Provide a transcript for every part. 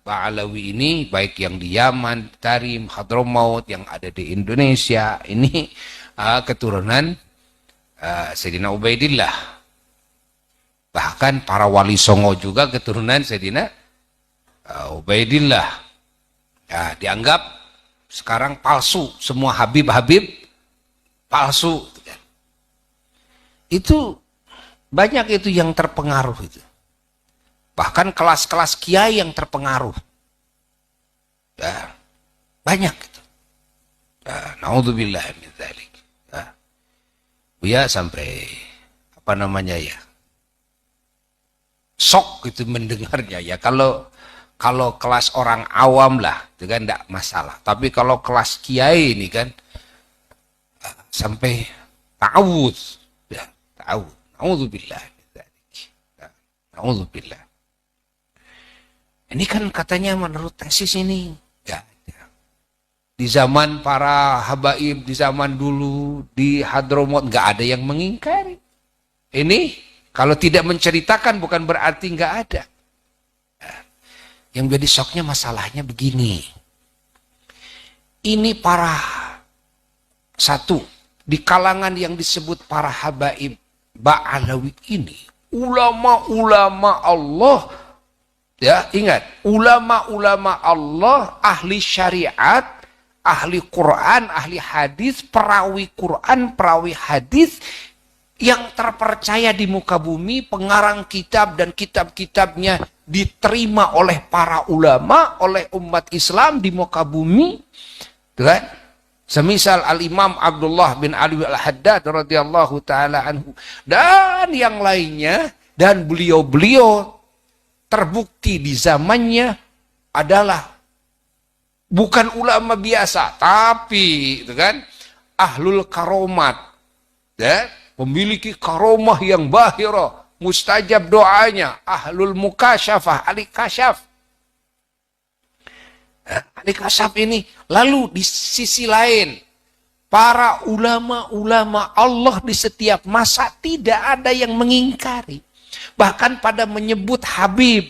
Ba'alawi ini, baik yang di Yaman, Tarim, Hadramaut, yang ada di Indonesia, ini keturunan Sayyidina Ubaidillah. Bahkan para wali songo juga keturunan Sayyidina Ubaidillah. Ya, dianggap sekarang palsu, semua Habib-Habib palsu. Itu banyak itu yang terpengaruh itu. Bahkan kelas-kelas kiai yang terpengaruh. Ya, banyak itu. Ya, naudzubillah min dzalik. Ya, sampai apa namanya ya? Sok itu mendengarnya ya. Kalau kelas orang awam lah, itu kan enggak masalah. Tapi kalau kelas kiai ini kan sampai ta'awudz. Ya, ta'awudz. Naudzubillah min dzalik. Naudzubillah. Ini kan katanya menurut tesis ini. Ya, ya. Di zaman para habaib, di zaman dulu, di Hadramaut, nggak ada yang mengingkari. Ini kalau tidak menceritakan bukan berarti nggak ada. Ya. Yang jadi syoknya masalahnya begini. Ini para satu, di kalangan yang disebut para habaib Ba'alawi ini, ulama-ulama Allah. Ya, ingat, ulama-ulama Allah, ahli syariat, ahli Quran, ahli hadis, perawi Quran, perawi hadis yang terpercaya di muka bumi, pengarang kitab dan kitab-kitabnya diterima oleh para ulama, oleh umat Islam di muka bumi. Kan? Semisal Al-Imam Abdullah bin Ali Al-Haddad radhiyallahu taala anhu dan yang lainnya, dan beliau-beliau terbukti di zamannya adalah bukan ulama biasa, tapi itu kan ahlul karomat, ya, memiliki karomah yang bahira, mustajab doanya, ahlul mukasyafah, ahli kasyaf. Ahli kasyaf ini, lalu di sisi lain para ulama-ulama Allah di setiap masa tidak ada yang mengingkari. Bahkan pada menyebut Habib,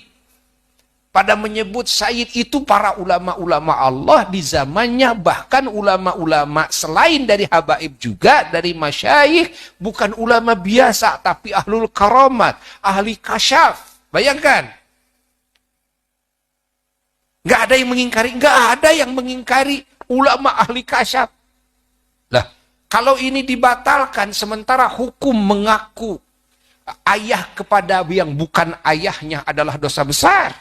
pada menyebut Sayyid, itu para ulama-ulama Allah di zamannya. Bahkan ulama-ulama selain dari habaib juga, dari masyayikh, bukan ulama biasa, tapi ahlul karamat, ahli kasyaf. Bayangkan. Nggak ada yang mengingkari, nggak ada yang mengingkari ulama ahli kasyaf. Lah, kalau ini dibatalkan, sementara hukum mengaku ayah kepada yang bukan ayahnya adalah dosa besar.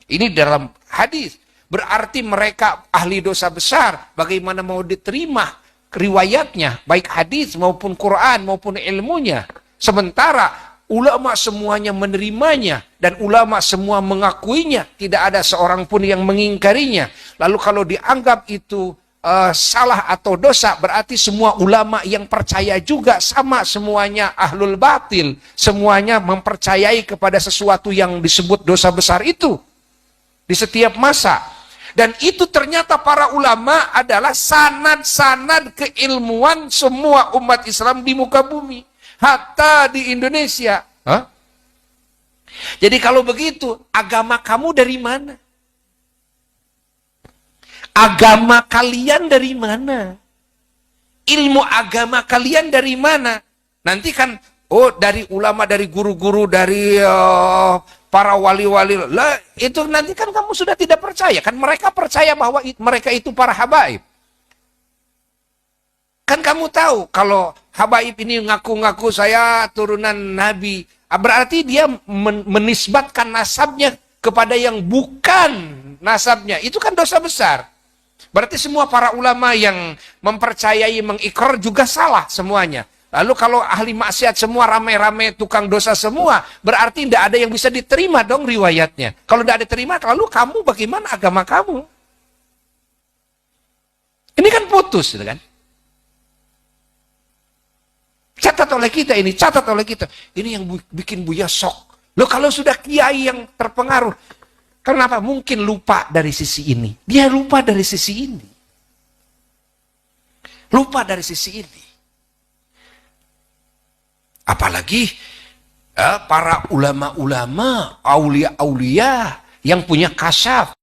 Ini dalam hadis. Berarti mereka ahli dosa besar. Bagaimana mau diterima riwayatnya, baik hadis maupun Quran maupun ilmunya. Sementara ulama semuanya menerimanya dan ulama semua mengakuinya, tidak ada seorang pun yang mengingkarinya. Lalu kalau dianggap itu salah atau dosa, berarti semua ulama yang percaya juga sama, semuanya ahlul batil, semuanya mempercayai kepada sesuatu yang disebut dosa besar itu di setiap masa. Dan itu ternyata para ulama adalah sanad-sanad keilmuan semua umat Islam di muka bumi, hatta di Indonesia. Jadi kalau begitu, agama kamu dari mana? Agama kalian dari mana? Ilmu agama kalian dari mana? Nanti kan, oh dari ulama, dari guru-guru, dari para wali-wali. Lah, itu nanti kan kamu sudah tidak percaya. Kan mereka percaya bahwa mereka itu para habaib. Kan kamu tahu kalau habaib ini ngaku-ngaku saya turunan Nabi. Berarti dia menisbatkan nasabnya kepada yang bukan nasabnya. Itu kan dosa besar. Berarti semua para ulama yang mempercayai, mengikrar juga salah semuanya. Lalu kalau ahli maksiat semua rame-rame tukang dosa semua, berarti tidak ada yang bisa diterima dong riwayatnya. Kalau tidak diterima, lalu kamu bagaimana agama kamu? Ini kan putus, gitu kan? Catat oleh kita ini, catat oleh kita. Ini yang bikin Buya sok. Loh kalau sudah kiai yang terpengaruh, kenapa mungkin lupa dari sisi ini? Dia lupa dari sisi ini. Lupa dari sisi ini. Apalagi para ulama-ulama, aulia-aulia yang punya kasyaf.